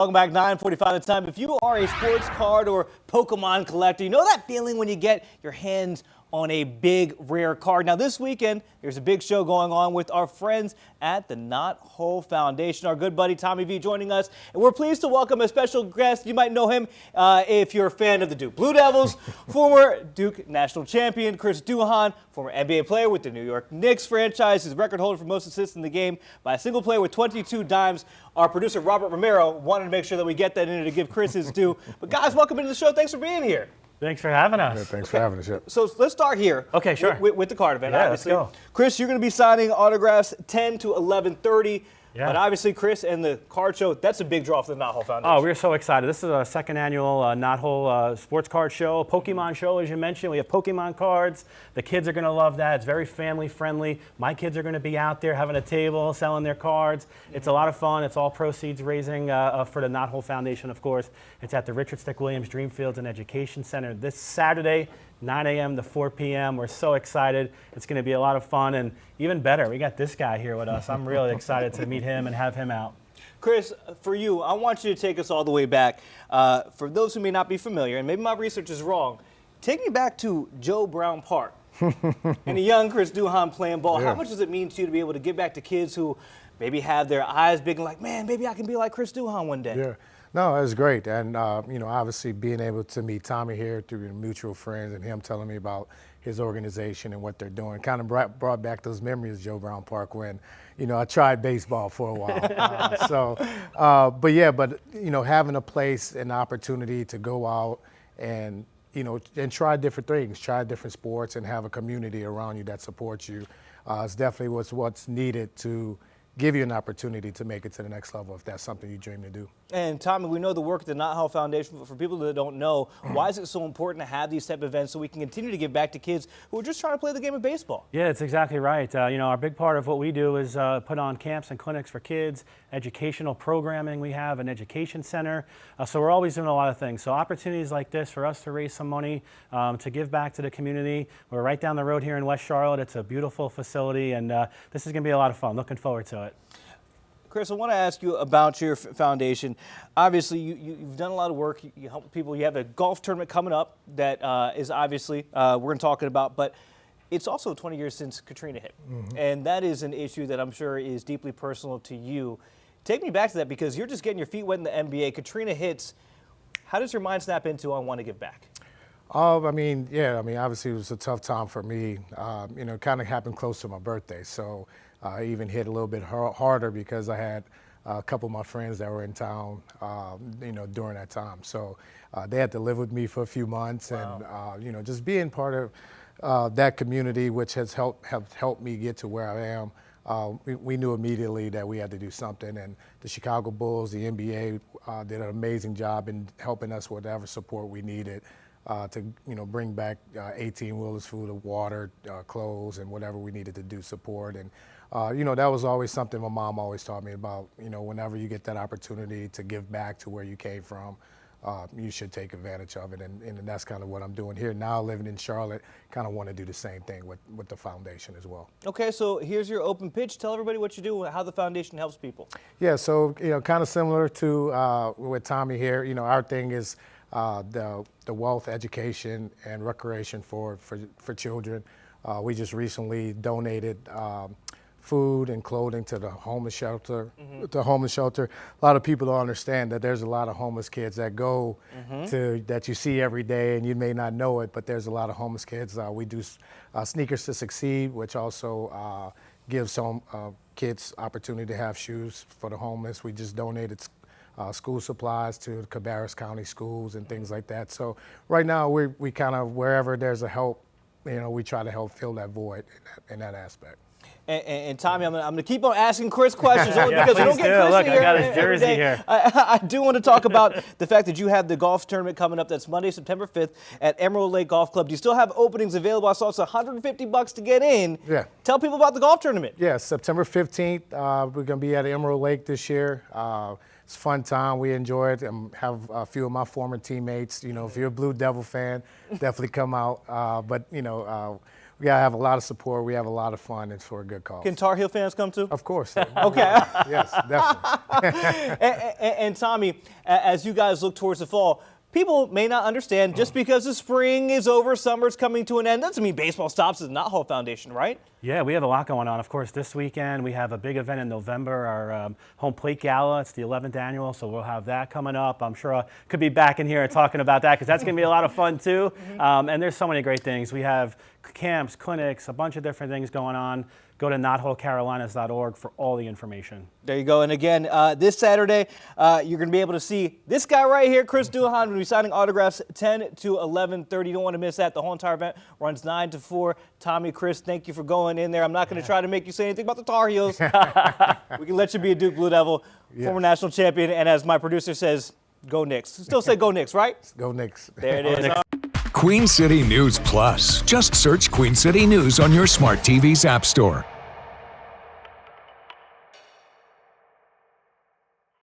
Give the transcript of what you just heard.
Welcome back, 9:45 the time. If you are a sports card or Pokémon collector, you know that feeling when you get your hands on a big, rare card. Now, this weekend, there's a big show going on with our friends at the Knothole Foundation. Our good buddy Tommy V joining us, and we're pleased to welcome a special guest. You might know him if you're a fan of the Duke Blue Devils, former Duke national champion Chris Duhon, former NBA player with the New York Knicks franchise, his record holder for most assists in the game by a single player with 22 dimes. Our producer, Robert Romero, wanted to make sure that we get that in to give Chris his due. But guys, welcome into the show. Thanks for being here. Thanks for having us. Yeah, thanks for having us. Yep. So let's start here. Okay, sure. With the card event, Yeah, obviously. let's go. Chris, you're going to be signing autographs 10 to 11:30. Yeah. But obviously, Chris, and the card show, that's a big draw for the Knothole Foundation. Oh, we're so excited. This is our second annual Knothole sports card show, Pokemon show, as you mentioned. We have Pokemon cards. The kids are going to love that. It's very family friendly. My kids are going to be out there having a table, selling their cards. It's a lot of fun. It's all proceeds raising for the Knothole Foundation, of course. It's at the Richard Stick Williams Dreamfields and Education Center this Saturday, 9 a.m. to 4 p.m. We're so excited. It's going to be a lot of fun, and even better, we got this guy here with us. I'm really excited to meet him and have him out. Chris, for you, I want you to take us all the way back. For those who may not be familiar, and maybe my research is wrong, take me back to Joe Brown Park and a young Chris Duhon playing ball. Yeah. How much does it mean to you to be able to give back to kids who maybe have their eyes big and like, man, maybe I can be like Chris Duhon one day? Yeah. No, it was great. And, obviously being able to meet Tommy here through mutual friends and him telling me about his organization and what they're doing kind of brought back those memories of Joe Brown Park when, I tried baseball for a while. But having a place and opportunity to go out and, and try different things, try different sports and have a community around you that supports you is definitely what's needed to give you an opportunity to make it to the next level if that's something you dream to do. And Tommy, we know the work at the Knothole Foundation, but for people that don't know, why is it so important to have these type of events so we can continue to give back to kids who are just trying to play the game of baseball? Yeah, that's exactly right. Our big part of what we do is put on camps and clinics for kids, educational programming. We have an education center. So we're always doing a lot of things. So opportunities like this for us to raise some money, to give back to the community. We're right down the road here in West Charlotte. It's a beautiful facility, and this is going to be a lot of fun. Looking forward to it. Chris, I want to ask you about your foundation. Obviously, you've done a lot of work. You help people. You have a golf tournament coming up that is obviously we're going to talk about, but it's also 20 years since Katrina hit. Mm-hmm. And that is an issue that I'm sure is deeply personal to you. Take me back to that because you're just getting your feet wet in the NBA. Katrina hits. How does your mind snap into I want to give back? Obviously it was a tough time for me. It kind of happened close to my birthday. So I even hit a little bit harder because I had a couple of my friends that were in town, during that time. So they had to live with me for a few months. Wow. And, just being part of that community, which has helped me get to where I am. We knew immediately that we had to do something, and the Chicago Bulls, the NBA, did an amazing job in helping us with whatever support we needed to bring back 18-wheelers, food, water, clothes, and whatever we needed to do support. And that was always something my mom always taught me about. Whenever you get that opportunity to give back to where you came from, you should take advantage of it, and that's kind of what I'm doing here now. Living in Charlotte, kind of want to do the same thing with the foundation as well. Okay, so here's your open pitch. Tell everybody what you do, how the foundation helps people. Yeah, so kind of similar to with Tommy here. Our thing is the wealth, education, and recreation for children. We just recently donated food and clothing to the homeless shelter. Mm-hmm. The homeless shelter. A lot of people don't understand that there's a lot of homeless kids that go that you see every day, and you may not know it, but there's a lot of homeless kids. We do Sneakers to Succeed, which also gives some kids opportunity to have shoes for the homeless. We just donated school supplies to Cabarrus County schools and things like that. So right now we kind of, wherever there's a help, we try to help fill that void in that aspect. And Tommy, I'm going to keep on asking Chris questions only because we don't get Chris Look, here. I got his jersey here. I do want to talk about the fact that you have the golf tournament coming up. That's Monday, September 5th at Emerald Lake Golf Club. Do you still have openings available? I saw it's $150 to get in. Yeah. Tell people about the golf tournament. Yeah, September 15th. We're going to be at Emerald Lake this year. It's a fun time. We enjoy it. Have a few of my former teammates. If you're a Blue Devil fan, definitely come out. We gotta have a lot of support. We have a lot of fun. It's for a good cause. Can Tar Heel fans come too? Of course. Okay. Yes, definitely. And Tommy, as you guys look towards the fall, people may not understand just because the spring is over, summer's coming to an end, doesn't mean baseball stops at the Knothole Foundation, right? Yeah, we have a lot going on. Of course, this weekend we have a big event in November, our home plate gala. It's the 11th annual, so we'll have that coming up. I'm sure I could be back in here talking about that because that's going to be a lot of fun too. And there's so many great things. We have camps, clinics, a bunch of different things going on. Go to knotholecarolinas.org for all the information. There you go. And again, this Saturday, you're going to be able to see this guy right here, Chris Duhon, will be signing autographs 10 to 11:30. You don't want to miss that. The whole entire event runs 9 to 4. Tommy, Chris, thank you for going in there. I'm not going to try to make you say anything about the Tar Heels. We can let you be a Duke Blue Devil, former national champion, and as my producer says, go Knicks. Still say go Knicks, right? Go Knicks. There it is. Queen City News Plus. Just search Queen City News on your smart TV's app store.